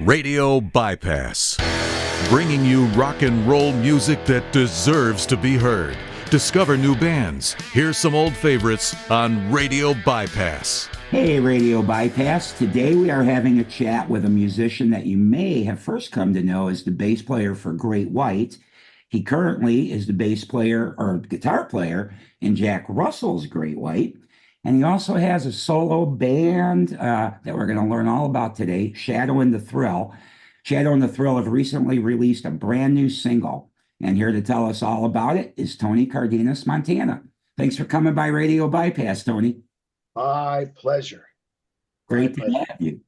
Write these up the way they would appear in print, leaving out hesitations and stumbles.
Radio Bypass, bringing you rock and roll music that deserves to be heard. Discover new bands. Here's some old favorites on Radio Bypass. Hey, Radio Bypass. Today we are having a chat with a musician that you may have first come to know as the bass player for Great White. He currently is the bass player or guitar player in Jack Russell's Great White. And he also has a solo band that we're going to learn all about today, Shadow and the Thrill. Shadow and the Thrill have recently released a brand new single. And here to tell us all about it is Tony Cardenas-Montana. Thanks for coming by Radio Bypass, Tony. My pleasure. Great to have you.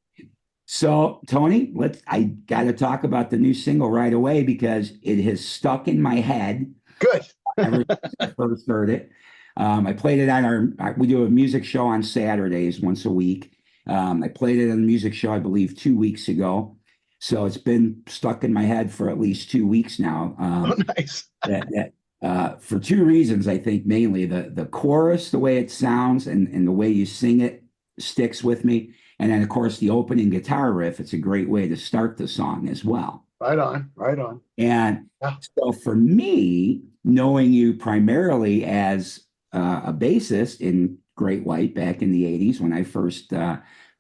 So, Tony, I got to talk about the new single right away because it has stuck in my head. Good. Ever since I first heard it. I played it on we do a music show on Saturdays once a week. I played it on the music show, I believe, 2 weeks ago. So it's been stuck in my head for at least 2 weeks now. Nice. For two reasons, I think, mainly the chorus, the way it sounds and the way you sing it sticks with me. And then, of course, the opening guitar riff. It's a great way to start the song as well. Right on, right on. And so for me, knowing you primarily as a bassist in Great White back in the 80s when I first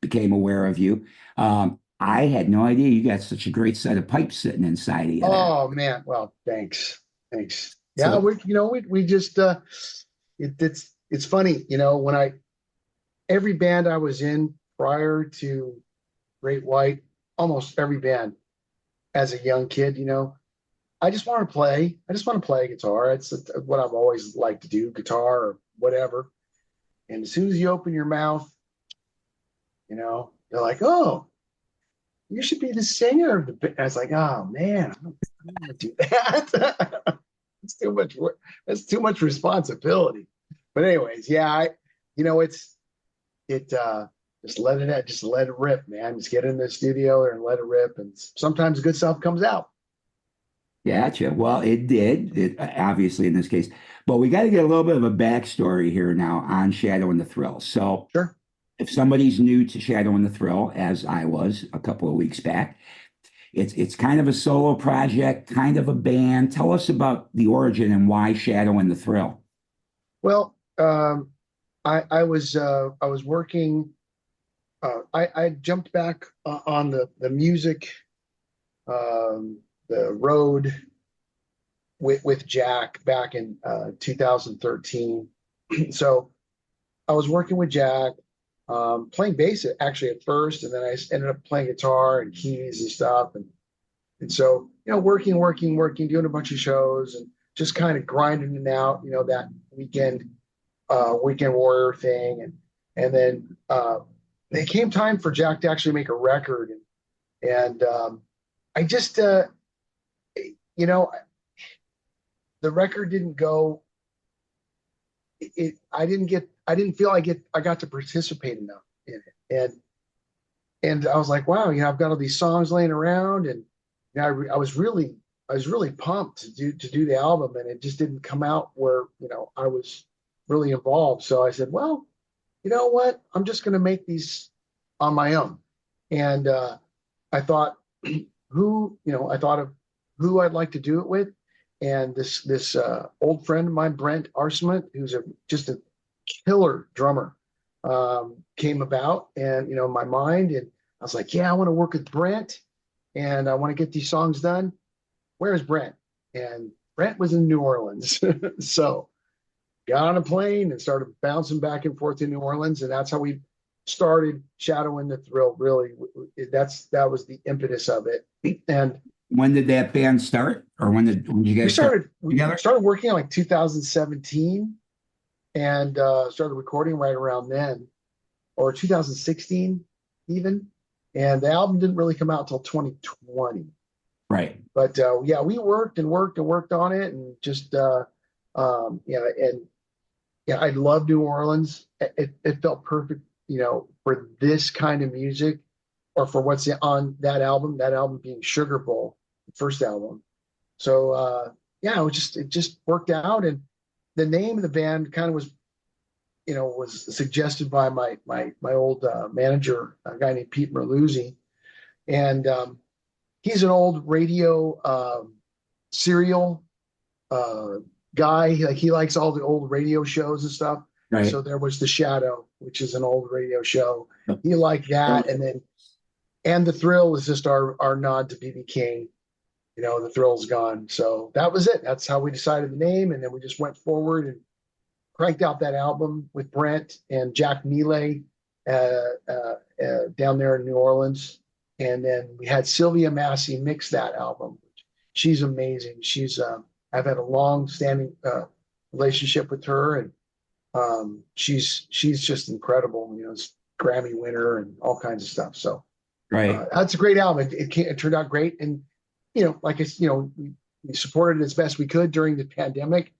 became aware of you, I had no idea you got such a great set of pipes sitting inside of you. Oh, man. Well, thanks. Yeah, we just, it's funny, when every band I was in prior to Great White, almost every band as a young kid, I just want to play. I just want to play guitar. It's what I've always liked to do, guitar or whatever. And as soon as you open your mouth, you're like, oh, you should be the singer of the band. I was like, oh man, I don't want to do that. It's too much work. That's too much responsibility. But anyways, yeah, just let it rip, man. Just get in the studio and let it rip. And sometimes good stuff comes out. Gotcha. Well, it did, obviously in this case, but we got to get a little bit of a backstory here now on Shadow and the Thrill. So sure. If somebody's new to Shadow and the Thrill, as I was a couple of weeks back, it's kind of a solo project, kind of a band. Tell us about the origin and why Shadow and the Thrill. Well, I was working. I jumped back on the music. The road with Jack back in 2013. So I was working with Jack, playing bass actually at first, and then I ended up playing guitar and keys and stuff. And so, working, doing a bunch of shows and just kind of grinding it out, that weekend warrior thing. And then it came time for Jack to actually make a record. And I just, the record didn't go. I didn't feel I got to participate enough in it, and I was like, wow, I've got all these songs laying around, and I was really pumped to do the album, and it just didn't come out where I was really involved. So I said, well, you know what, I'm just going to make these on my own, and I thought of who I'd like to do it with. And this old friend of mine, Brent Arsemet, who's just a killer drummer, came about and, in my mind. And I was like, yeah, I want to work with Brent and I want to get these songs done. Where's Brent? And Brent was in New Orleans. So got on a plane and started bouncing back and forth to New Orleans. And that's how we started Shadow and the Thrill. Really, that was the impetus of it. And when did that band start, or when you guys start together? We started working in like 2017, and started recording right around then, or 2016 even. And the album didn't really come out until 2020. Right. But yeah, we worked on it, and just I love New Orleans. It felt perfect, for this kind of music, or for what's on that album. That album being Sugar Bowl, the first album. So it just worked out, and the name of the band kind of was suggested by my old manager, a guy named Pete Merluzzi, And he's an old radio serial guy. Like he likes all the old radio shows and stuff. Right. So there was The Shadow, which is an old radio show. He liked that, and The Thrill is just our nod to BB King. You know, The Thrill's gone. So that was it. That's how we decided the name, and then we just went forward and cranked out that album with Brent and Jack Mealy down there in New Orleans. And then we had Sylvia Massey mix that album. She's amazing. I've had a long-standing relationship with her, and she's just incredible. You know, it's Grammy winner and all kinds of stuff. So Right. that's a great album. It turned out great, and you know, like it's, you know, we supported it as best we could during the pandemic.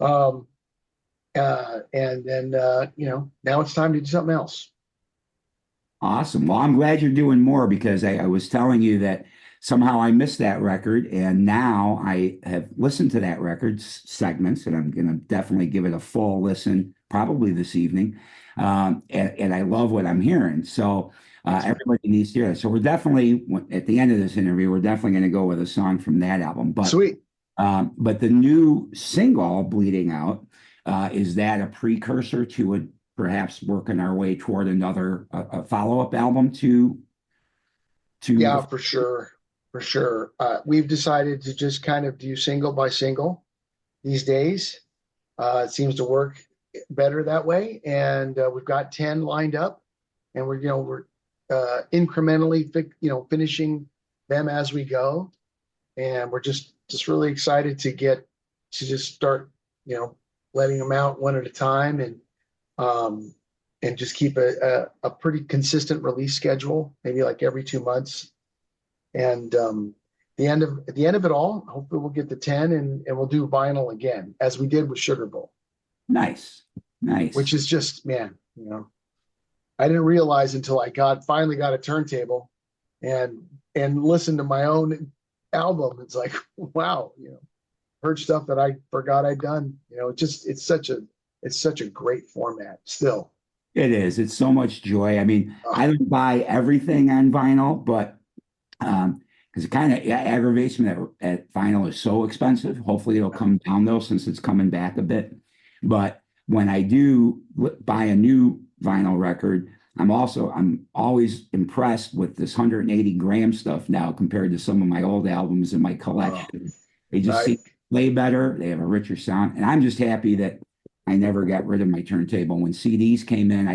And then you know, now it's time to do something else. Awesome. Well, I'm glad you're doing more, because I was telling you that somehow I missed that record, and now I have listened to that record segments, and I'm going to definitely give it a full listen probably this evening. And I love what I'm hearing. So everybody needs to hear that. So we're definitely, at the end of this interview, we're definitely going to go with a song from that album. But Sweet. But the new single, Bleeding Out, is that a precursor to a perhaps working our way toward another a follow-up album to Yeah, for sure. For sure. We've decided to just kind of do single by single these days. It seems to work better that way. And we've got 10 lined up, and we're incrementally, finishing them as we go. And we're just really excited to just start, letting them out one at a time, and just keep a pretty consistent release schedule, maybe like every 2 months. And at the end of it all, hopefully we'll get the 10, and we'll do vinyl again, as we did with Sugar Bowl. Nice. Which is just, man, I didn't realize until I finally got a turntable and listened to my own album. It's like, wow, heard stuff that I forgot I'd done. It's such a great format still. It is. It's so much joy. I mean, I don't buy everything on vinyl, but because it kind of aggravates me that vinyl is so expensive. Hopefully it'll come down though, since it's coming back a bit. But when I do buy a new vinyl record, I'm always impressed with this 180 gram stuff now compared to some of my old albums in my collection. They just seem to play better. They have a richer sound. And I'm just happy that I never got rid of my turntable. When CDs came in,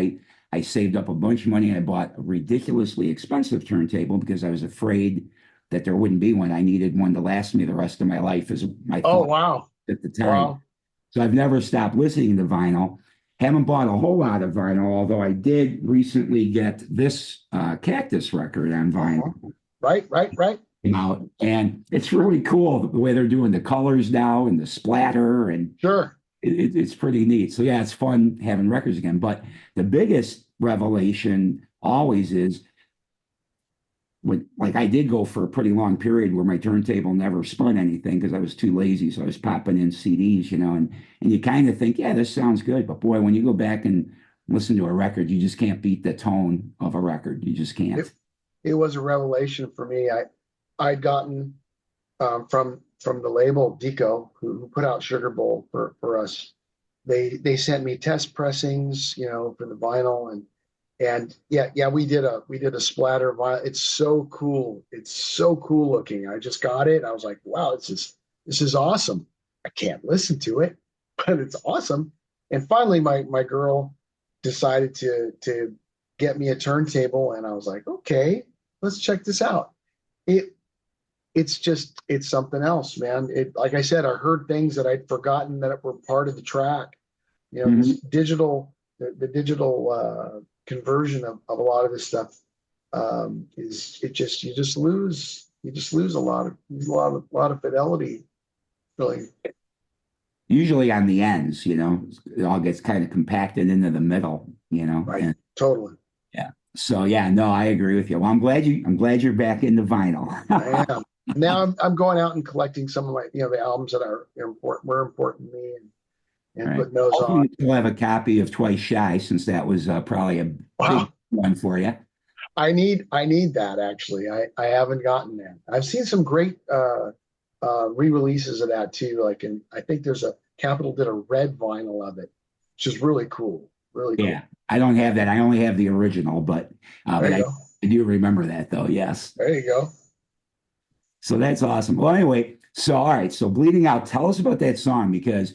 I saved up a bunch of money. I bought a ridiculously expensive turntable because I was afraid that there wouldn't be one. I needed one to last me the rest of my life, is my thought. Wow. At the time. Wow. So I've never stopped listening to vinyl. Haven't bought a whole lot of vinyl, although I did recently get this Cactus record on vinyl. Right. Out, and it's really cool the way they're doing the colors now and the splatter, and sure, it's pretty neat. So yeah, it's fun having records again. But the biggest revelation always is when, like, I did go for a pretty long period where my turntable never spun anything because I was too lazy. So I was popping in CDs, and you kind of think, yeah, this sounds good. But boy, when you go back and listen to a record, you just can't beat the tone of a record. You just can't. It was a revelation for me. I'd gotten from the label Deco, who put out Sugar Bowl for us. They sent me test pressings, for the vinyl, and yeah, we did a splatter vinyl. It's so cool. It's so cool looking. I just got it. I was like, wow, this is awesome. I can't listen to it, but it's awesome. And finally, my girl decided to get me a turntable, and I was like, okay, let's check this out. It's something else, man. Like I said, I heard things that I'd forgotten that were part of the track. This digital, the digital conversion of a lot of this stuff you just lose a lot of fidelity, really. Usually on the ends, it all gets kind of compacted into the middle, Right. Totally. Yeah. So yeah, no, I agree with you. Well, I'm glad you're back into vinyl. I am. Now I'm going out and collecting some of my, the albums that were important to me, and Right. putting those on. You'll have a copy of Twice Shy, since that was probably a big one for you. I need that actually. I haven't gotten that. I've seen some great re-releases of that too. Like, I think there's a Capitol did a red vinyl of it, which is really cool. Really cool. Yeah, I don't have that. I only have the original, There but you go. I do remember that though. Yes. There you go. So that's awesome. Well, anyway, so all right. So Bleeding Out, tell us about that song because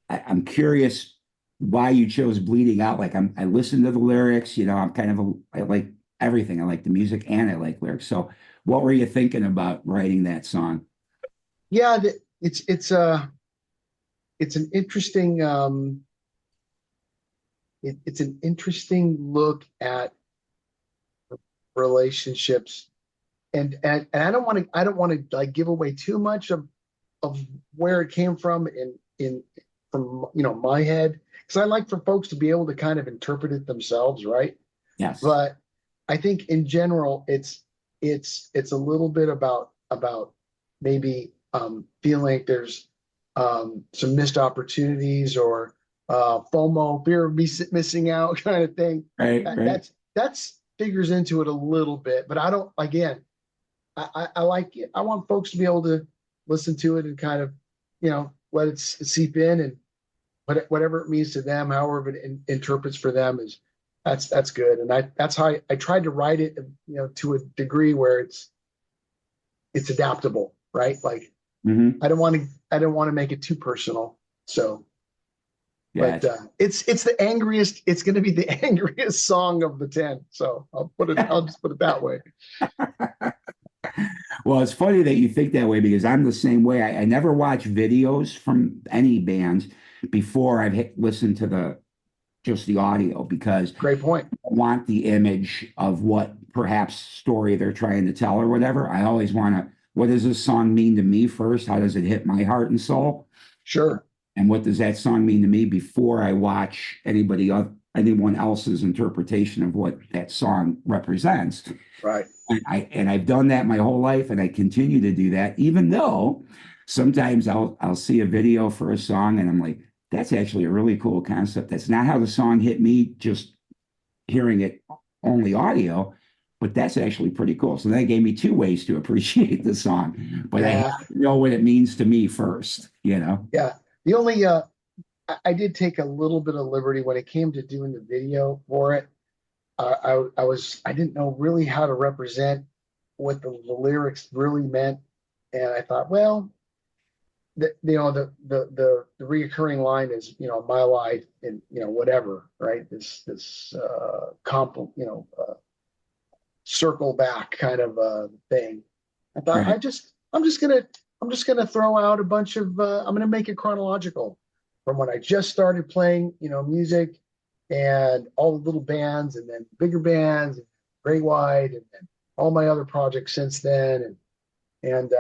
I'm curious why you chose Bleeding Out. Like I listened to the lyrics, I'm kind of I like everything. I like the music and I like lyrics. So what were you thinking about writing that song? Yeah, it's an interesting it's an interesting look at relationships, and I don't want to like give away too much of where it came from in from my head, because I like for folks to be able to kind of interpret it themselves, right? Yes. But I think in general it's a little bit about maybe feeling like there's some missed opportunities, or FOMO, fear of missing out kind of thing. Right, right. That's figures into it a little bit, but I don't, again, I like it. I want folks to be able to listen to it and kind of, let it seep in, and whatever it means to them, however it interprets for them that's good. And that's how I tried to write it, to a degree where it's adaptable, right? Like Hmm. I don't want to make it too personal. So, Yeah. but it's the angriest. It's going to be the angriest song of the 10. So I'll just put it that way. Well, it's funny that you think that way because I'm the same way. I never watch videos from any bands before I've listened to just the audio because Great point. I want the image of what perhaps story they're trying to tell or whatever. I always want to, what does this song mean to me first? How does it hit my heart and soul? Sure. And what does that song mean to me before I watch anyone else's interpretation of what that song represents? Right. And I've done that my whole life, and I continue to do that, even though sometimes I'll see a video for a song and I'm like, that's actually a really cool concept. That's not how the song hit me, just hearing it only audio, but that's actually pretty cool. So that gave me two ways to appreciate the song. But I Yeah. have to know what it means to me first, you know? Yeah. The only I did take a little bit of liberty when it came to doing the video for it. I didn't know really how to represent what the lyrics really meant, and I thought, well, the reoccurring line is, my life and, whatever, right? This circle back kind of thing. I thought, Right. I'm just gonna throw out a bunch of I'm gonna make it chronological from when I just started playing, music, and all the little bands, and then bigger bands, and Great White, and then all my other projects since then, and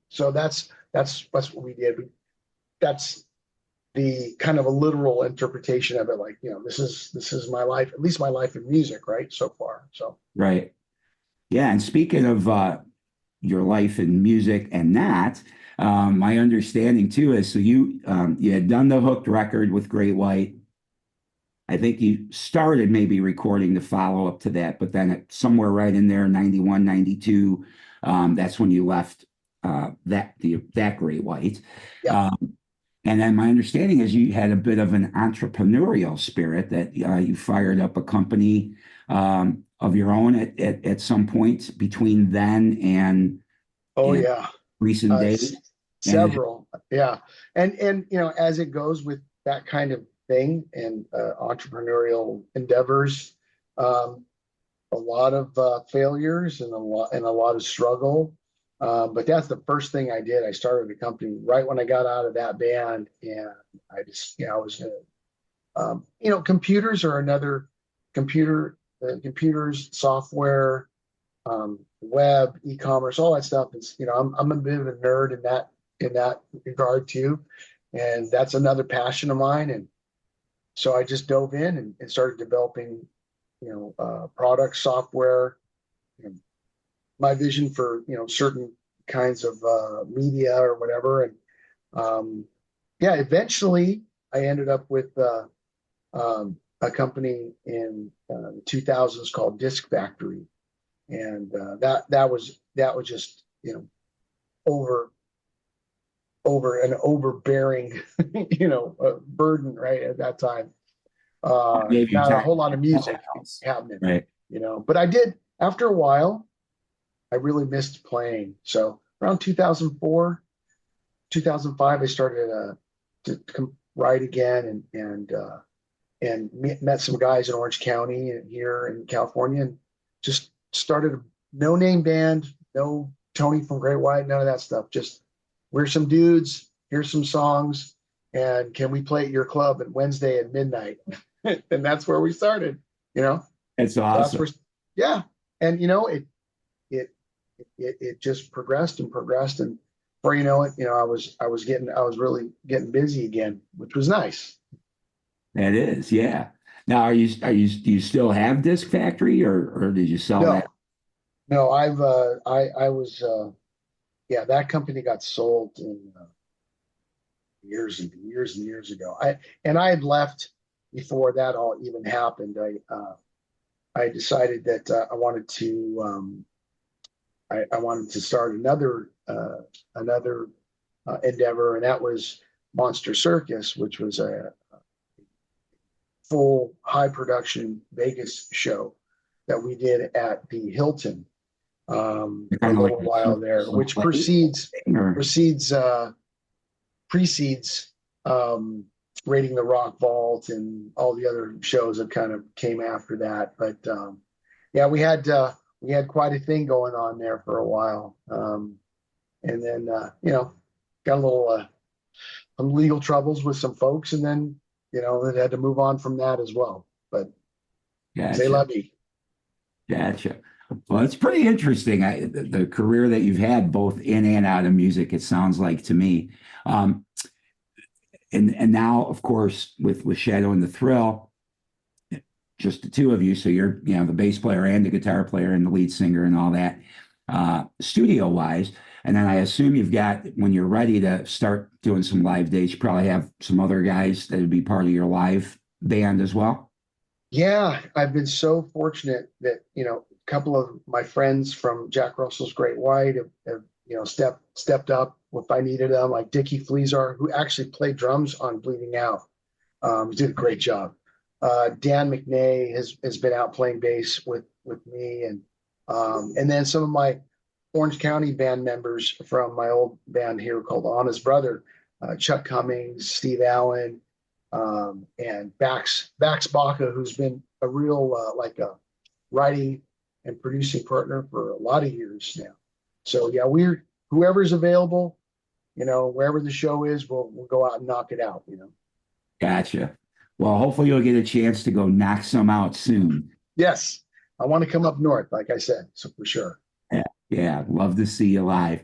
so that's what we did. That's the kind of a literal interpretation of it. Like, this is my life, at least my life in music, right, so far. So Right. Yeah. And speaking of your life in music and that, my understanding too is so you had done the Hooked record with Great White. I think you started maybe recording the follow up to that, but then somewhere right in there, 91, 92, that's when you left that Great White. yeah. And then my understanding is you had a bit of an entrepreneurial spirit that you fired up a company of your own at some point between then Oh and yeah. recent days. And Several. Yeah. And as it goes with that kind of thing, and entrepreneurial endeavors, a lot of failures, and a lot of struggle. But that's the first thing I did. I started a company right when I got out of that band, and I just, I was gonna, computers are another computers, software, web, e-commerce, all that stuff is, I'm a bit of a nerd in that regard too, and that's another passion of mine. And so I just dove in and started developing, products, software, you know, my vision for, certain kinds of media or whatever. And yeah, eventually I ended up with a company in the 2000s called Disc Factory, and that was just, over an overbearing, burden right at that time. Gave you Not a time whole lot of to do music something else. happening, Right. But I did, after a while, I really missed playing. So around 2004, 2005, I started to write again, and met some guys in Orange County and here in California, and just started a no name band, no Tony from Great White, none of that stuff. Just, we're some dudes, here's some songs, and can we play at your club at Wednesday at midnight? And that's where we started, That's So that's awesome. where, yeah. And it just progressed and progressed, and before you know it, I was really getting busy again, which was nice. That is, yeah. Now, do you still have Disc Factory, or did you sell that? No, no, I was, yeah, that company got sold in years and years and years ago. I had left before that all even happened. I decided that I wanted to start another endeavor, and that was Monster Circus, which was a full high production Vegas show that we did at the Hilton for a Kind of like little while there, which or precedes Raiding the Rock Vault and all the other shows that kind of came after that. But yeah, we had quite a thing going on there for a while, and then got a little some legal troubles with some folks, and then they had to move on from that as well. But they love me. Gotcha. Well, it's pretty interesting. The career that you've had both in and out of music, it sounds like to me. And now, of course, with Shadow and the Thrill, just the two of you. So you're, the bass player and the guitar player and the lead singer and all that, studio wise. And then I assume you've got, when you're ready to start doing some live dates, you probably have some other guys that would be part of your live band as well. Yeah, I've been so fortunate that, a couple of my friends from Jack Russell's Great White have stepped up if I needed them, like Dickie Fleazar, who actually played drums on Bleeding Out. He did a great job. Dan McNay has been out playing bass with me, and then some of my Orange County band members from my old band here called Anna's Brother, Chuck Cummings, Steve Allen, and Bax Baca, who's been a real like a writing and producing partner for a lot of years now. So yeah, whoever's available, wherever the show is, we'll go out and knock it out. Gotcha. Well, hopefully you'll get a chance to go knock some out soon. Yes, I want to come up north, like I said, so for sure. Yeah, love to see you live.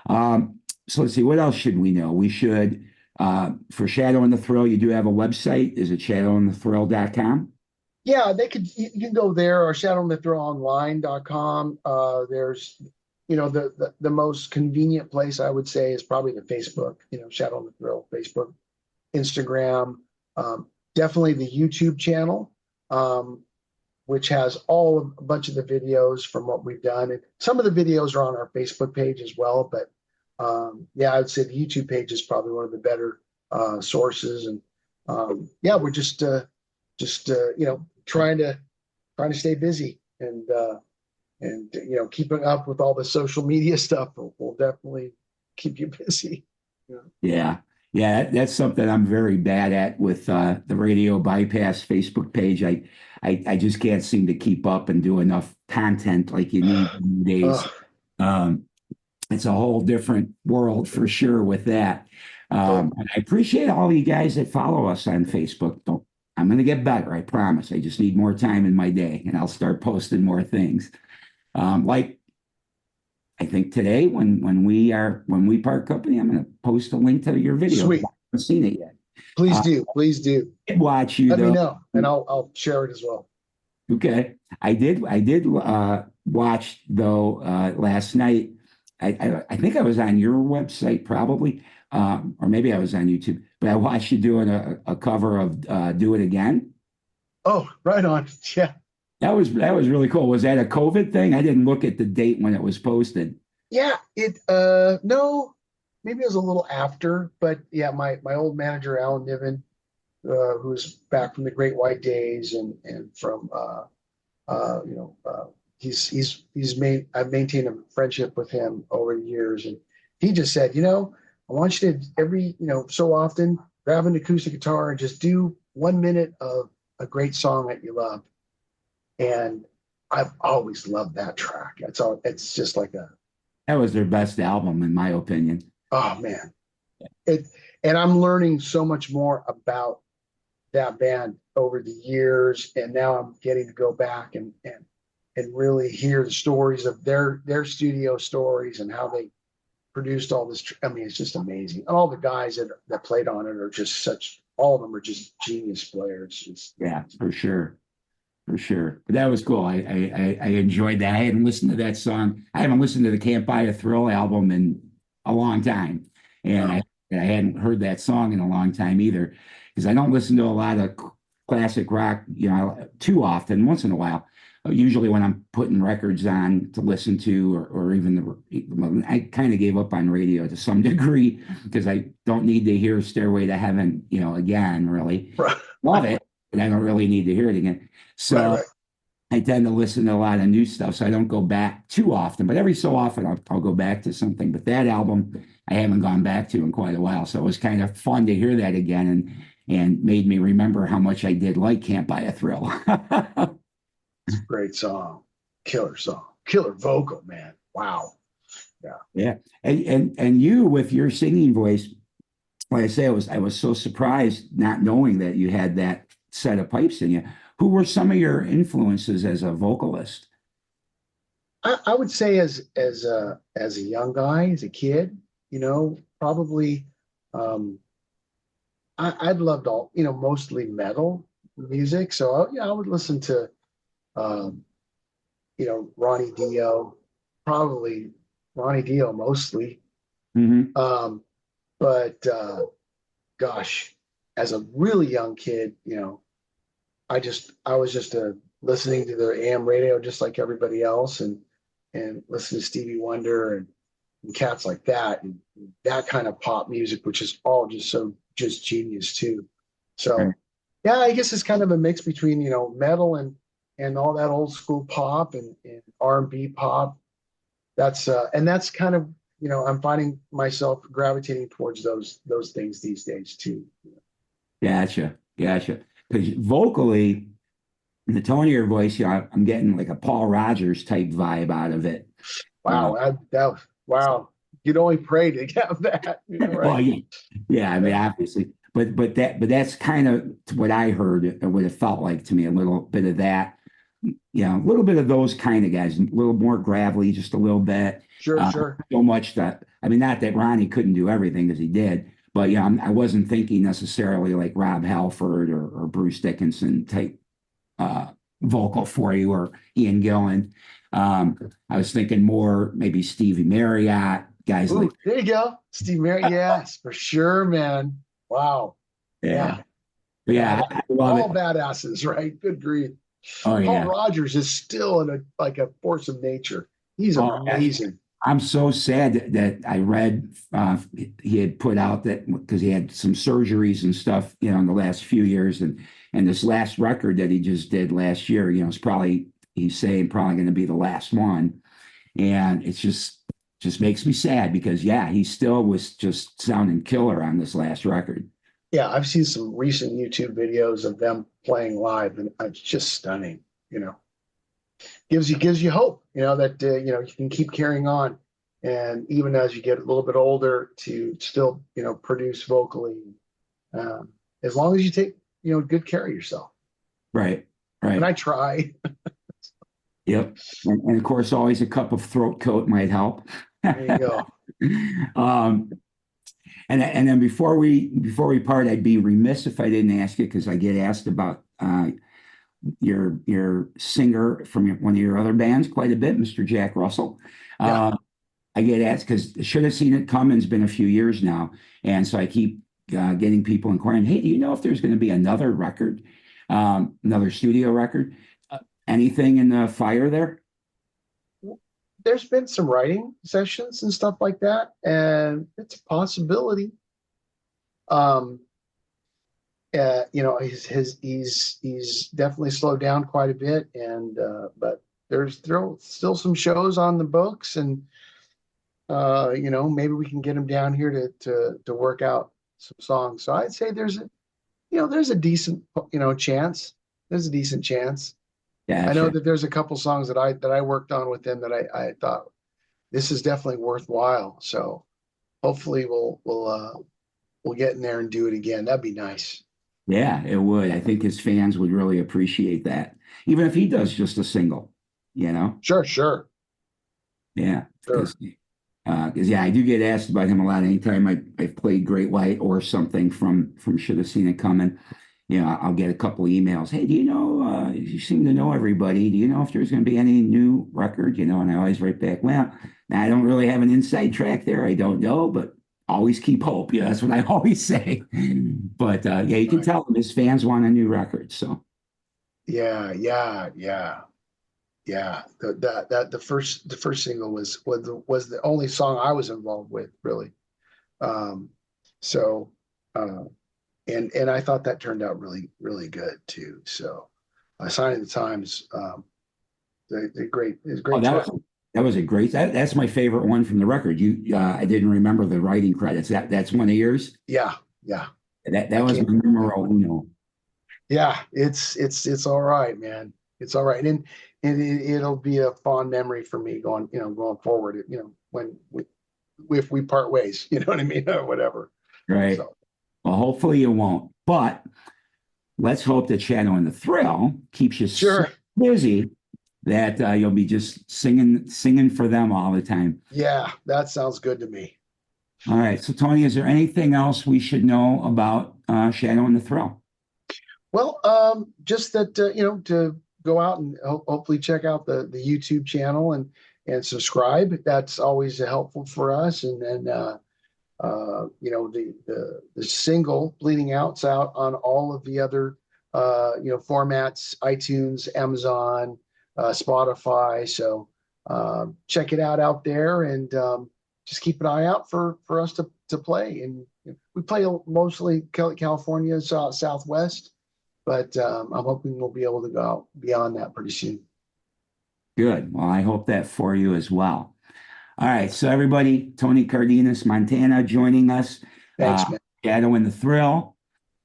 So let's see, what else should we know? We should, for Shadow and the Thrill, you do have a website. Is it shadowandthethrill.com? Yeah, you can go there, or shadowandthethrillonline.com. There's, the most convenient place I would say is probably the Facebook, Shadow and the Thrill, Facebook, Instagram, definitely the YouTube channel, which has a bunch of the videos from what we've done. And some of the videos are on our Facebook page as well. But yeah, I would say the YouTube page is probably one of the better sources. And yeah, we're just trying to stay busy, and keeping up with all the social media stuff will definitely keep you busy. Yeah. Yeah, that's something I'm very bad at with the RadioBypass Facebook page. I just can't seem to keep up and do enough content like you need these days. It's a whole different world for sure with that. And I appreciate all you guys that follow us on Facebook. I'm going to get better, I promise. I just need more time in my day, and I'll start posting more things. Like I think today, when we part company, I'm going to post a link to your video. Sweet. I haven't seen it yet. Please do. Watch you. Let though. me know, and I'll share it as well. Okay, I did watch though last night. I think I was on your website probably, or maybe I was on YouTube. But I watched you doing a cover of "Do It Again." Oh, right on. Yeah. That was really cool. Was that a COVID thing? I didn't look at the date when it was posted. Yeah, no, maybe it was a little after, but yeah, my old manager, Alan Niven, who's back from the Great White days and from you know, he's made I've maintained a friendship with him over the years, and he just said, I want you to every, so often grab an acoustic guitar and just do 1 minute of a great song that you love. And I've always loved that track. It's just like That was their best album, in my opinion. oh man. It and I'm learning so much more about that band over the years, and now I'm getting to go back and really hear the stories of their studio stories and how they produced all this. I mean, it's just amazing. And all the guys that played on it are just all of them are just genius players. Yeah, for sure. For sure. But that was cool. I enjoyed that. I hadn't listened to that song. I haven't listened to the Can't Buy a Thrill album in a long time. And I hadn't heard that song in a long time either, because I don't listen to a lot of classic rock, too often, once in a while. Usually when I'm putting records on to listen to, or even I kind of gave up on radio to some degree, because I don't need to hear Stairway to Heaven, again, really. Right. Love it, but I don't really need to hear it again. So right. I tend to listen to a lot of new stuff, so I don't go back too often, but every so often I'll go back to something. But that album I haven't gone back to in quite a while, so it was kind of fun to hear that again, and made me remember how much I did like Can't Buy a Thrill. It's a great song, killer vocal, man. Wow. Yeah. Yeah, and you with your singing voice, like I say, I was so surprised not knowing that you had that set of pipes in you. Who were some of your influences as a vocalist? I would say as a young guy, as a kid, probably I'd loved all, mostly metal music. So I would listen to um, Ronnie Dio, probably Ronnie Dio mostly. Mm-hmm. But gosh, as a really young kid, I was just listening to the AM radio just like everybody else, and listening to Stevie Wonder and cats like that, and that kind of pop music, which is all just genius too. So Right. yeah, I guess it's kind of a mix between metal and all that old school pop and R&B pop. That's kind of I'm finding myself gravitating towards those things these days too. Gotcha. Because vocally, the tone of your voice, I'm getting like a Paul Rogers type vibe out of it. Wow, wow. You'd only pray to have that, right? Well, yeah. I mean, obviously, but that's kind of what I heard, or what it felt like to me. A little bit of that, a little bit of those kind of guys, a little more gravelly, just a little bit. Sure. So much that, I mean, not that Ronnie couldn't do everything, because he did, but I wasn't thinking necessarily like Rob Halford or Bruce Dickinson type vocal for you, or Ian Gillan. I was thinking more maybe Stevie Marriott, guys. Ooh, like there you go, Steve Marriott. Yes, for sure, man. Wow. yeah. But yeah, I love all it. badasses, right? Good grief. Oh yeah. Paul Rogers is still like a force of nature. He's amazing. I'm so sad that I read he had put out that, because he had some surgeries and stuff, in the last few years, and this last record that he just did last year, is probably, he's saying, probably going to be the last one, and it's just makes me sad, because he still was just sounding killer on this last record. Yeah, I've seen some recent YouTube videos of them playing live, and it's just stunning. Gives you hope, that you can keep carrying on, and even as you get a little bit older, to still produce vocally, as long as you take good care of yourself. Right. And I try. Yep. And of course, always a cup of throat coat might help. There you go. And then before we part, I'd be remiss if I didn't ask you, because I get asked about your singer from one of your other bands quite a bit, Mr. Jack Russell. Yeah. I get asked, because I should have seen it coming. It's been a few years now, and so I keep getting people inquiring, hey, do you know if there's going to be another record? another studio record. Anything in the fire there? There's been some writing sessions and stuff like that, and it's a possibility. He's definitely slowed down quite a bit, and but there's still some shows on the books, and maybe we can get him down here to work out some songs. So I'd say there's a decent chance. There's a decent chance. Yeah, I know that there's a couple songs that I worked on with him that I thought this is definitely worthwhile. So hopefully we'll get in there and do it again. That'd be nice. Yeah, it would. I think his fans would really appreciate that, even if he does just a single. Sure. Yeah, Sure. because yeah, I do get asked about him a lot. Anytime I've played Great White or something from Should Have Seen It Coming, I'll get a couple emails. Hey, do you know? You seem to know everybody. Do you know if there's going to be any new record? And I always write back, well, I don't really have an inside track there. I don't know, but always keep hope. Yeah, that's what I always say. But yeah, you can tell him his fans want a new record. So Yeah. The first single was the only song I was involved with, really. And I thought that turned out really, really good too. So Sign of the Times, the great track. That was a great. That's my favorite one from the record. I didn't remember the writing credits. That's one of yours. Yeah. That was my numero uno. Yeah, it's all right, man. It's all right, and it'll be a fond memory for me going forward. If we part ways, you know what I mean, or whatever. Right. So. Well, hopefully you won't. But let's hope that Shadow and the Thrill keeps you so busy that you'll be just singing for them all the time. Yeah, that sounds good to me. All right. So, Tony, is there anything else we should know about Shadow and the Thrill? Well, just that, to go out and hopefully check out the YouTube channel and subscribe. That's always helpful for us. And then, the single Bleeding Out's out on all of the other, formats, iTunes, Amazon, Spotify. So check it out there, and just keep an eye out for us to play. And we play mostly California, Southwest, but I'm hoping we'll be able to go out beyond that pretty soon. Good. Well, I hope that for you as well. All right. So everybody, Tony Cardenas-Montana joining us. Thanks, man. Shadow and the Thrill.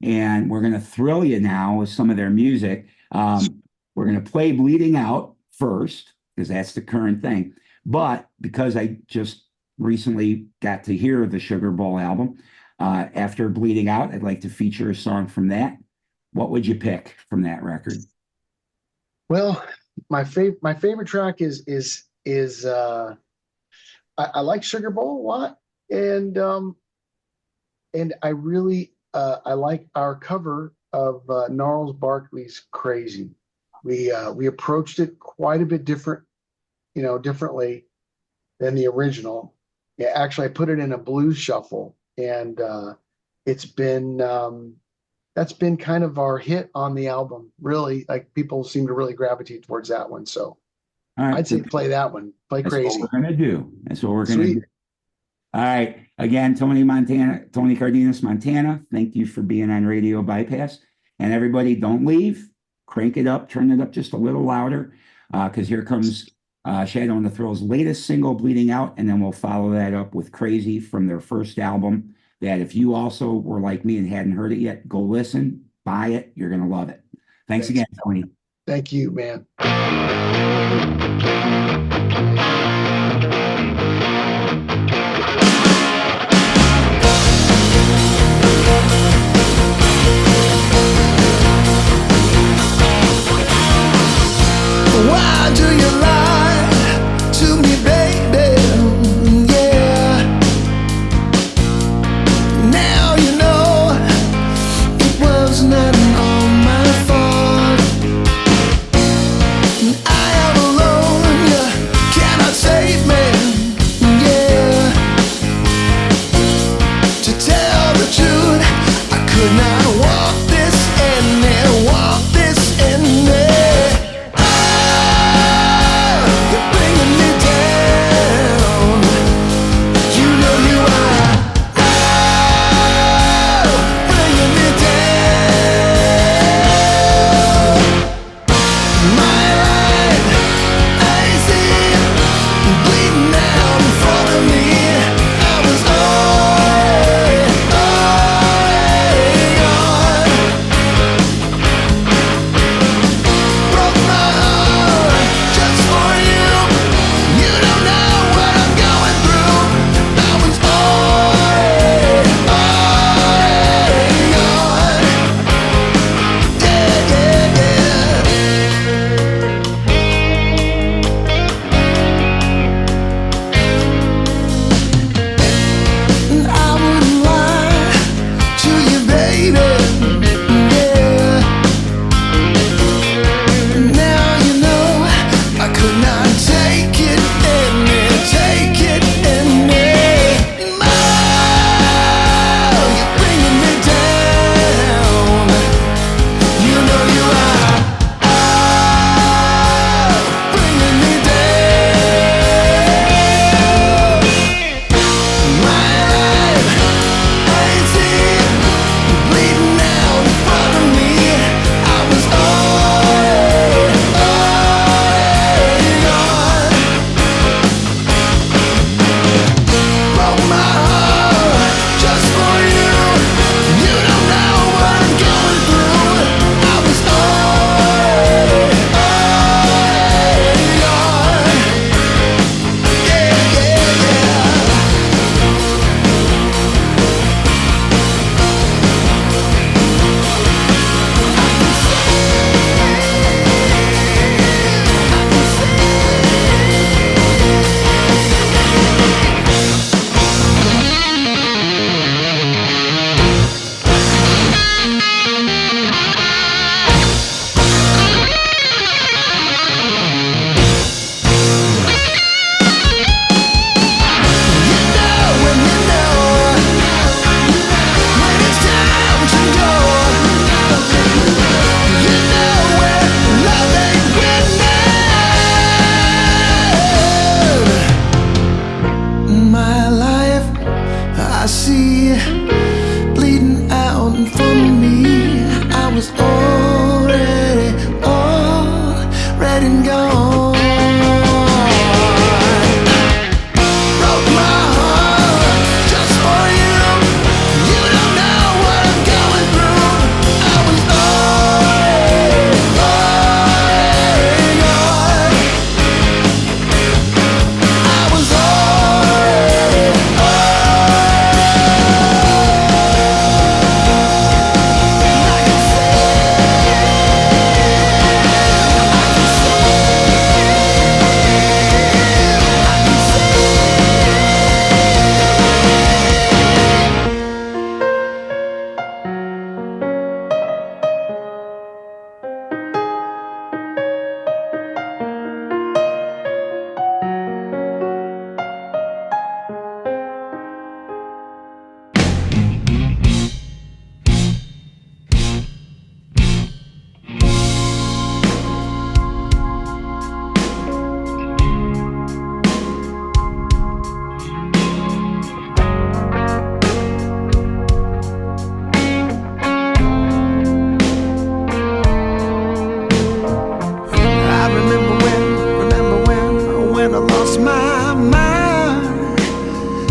And we're going to thrill you now with some of their music. We're going to play Bleeding Out first, because that's the current thing. But because I just recently got to hear the Sugar Bowl album, after Bleeding Out, I'd like to feature a song from that. What would you pick from that record? Well, my favorite track is I like Sugar Bowl a lot, and I really I like our cover of Gnarls Barkley's Crazy. We approached it quite a bit differently than the original. Yeah, actually, I put it in a blues shuffle, and it's been that's been kind of our hit on the album. Really, like, people seem to really gravitate towards that one. So I'd say play that one. Play Crazy. That's what we're gonna do. That's what we're gonna do. All right. Again, Tony Cardenas-Montana, thank you for being on Radio Bypass. And everybody, don't leave. Crank it up, turn it up just a little louder, because here comes Shadow and the Thrill's latest single, Bleeding Out, and then we'll follow that up with Crazy from their first album, that if you also were like me and hadn't heard it yet, go listen, buy it. You're going to love it. Thanks again, Tony. Thank you, man. Why do you lie to me, baby? Yeah. Now you know it was not all my fault. I take it in me. You're bringing me down. You know you are bringing me down. My life, I see it bleeding out in front of me. I was already gone. Broke my heart just for you. You don't know what I'm going through. I was already gone. Yeah, yeah, yeah. When it's time to go, you know when love ain't winning. My life, I see bleeding out in front of me. I was already gone. Broke my heart just for you. You don't know what I'm going through. I was already gone. I was already when I lost my mind.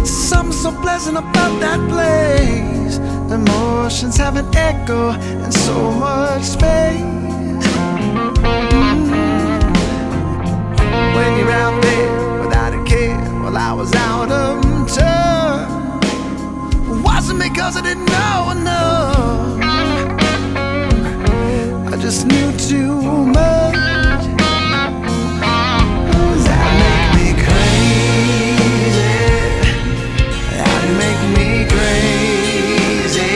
Something so pleasant about that place. Emotions have an echo and so much space. When you're out there without a care, well, I was out of touch. Wasn't because I didn't know enough. I just knew too much. That make me crazy. That make me crazy.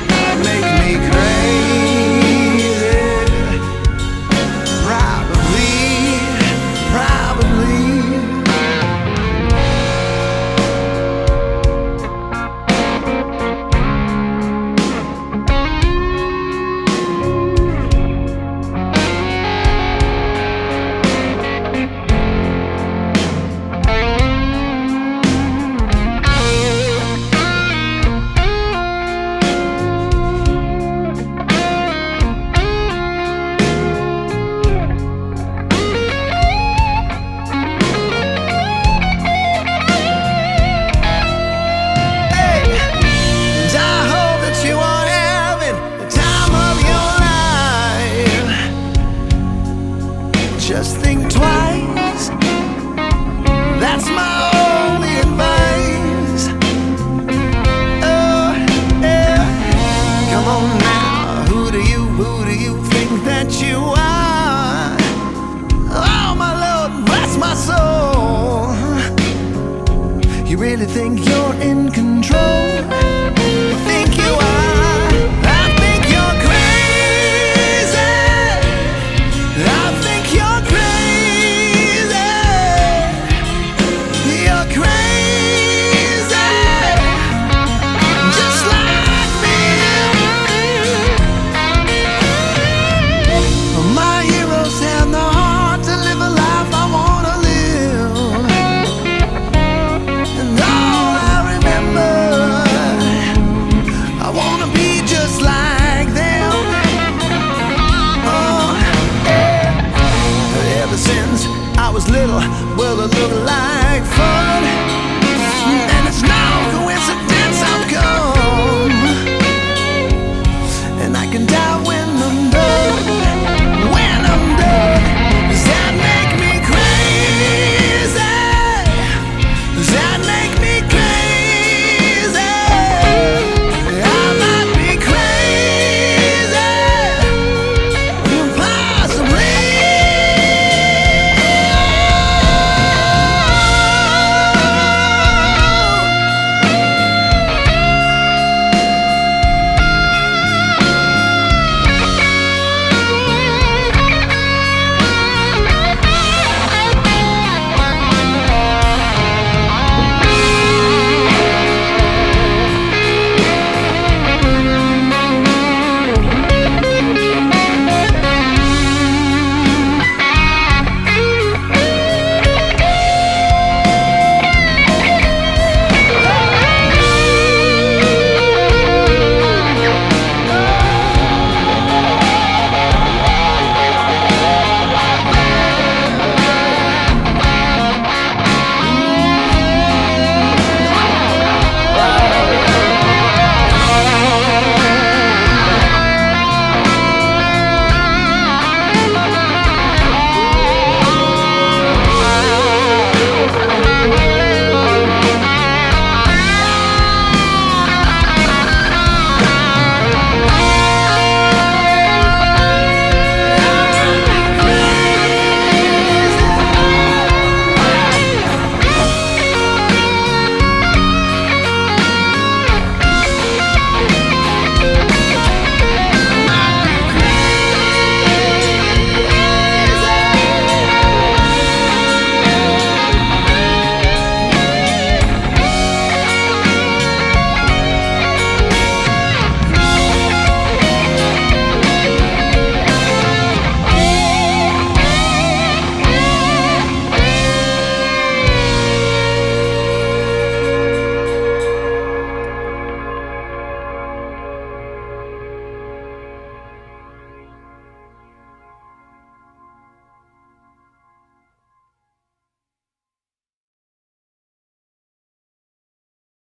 That make me crazy. Probably. Just think twice. That's my only advice. Oh, yeah. Come on now. Who do you think that you are? Oh, my Lord, bless my soul. You really think you're in control? Think you are? I think you're crazy. I think you're crazy. since I was little. Well, it looked like fun.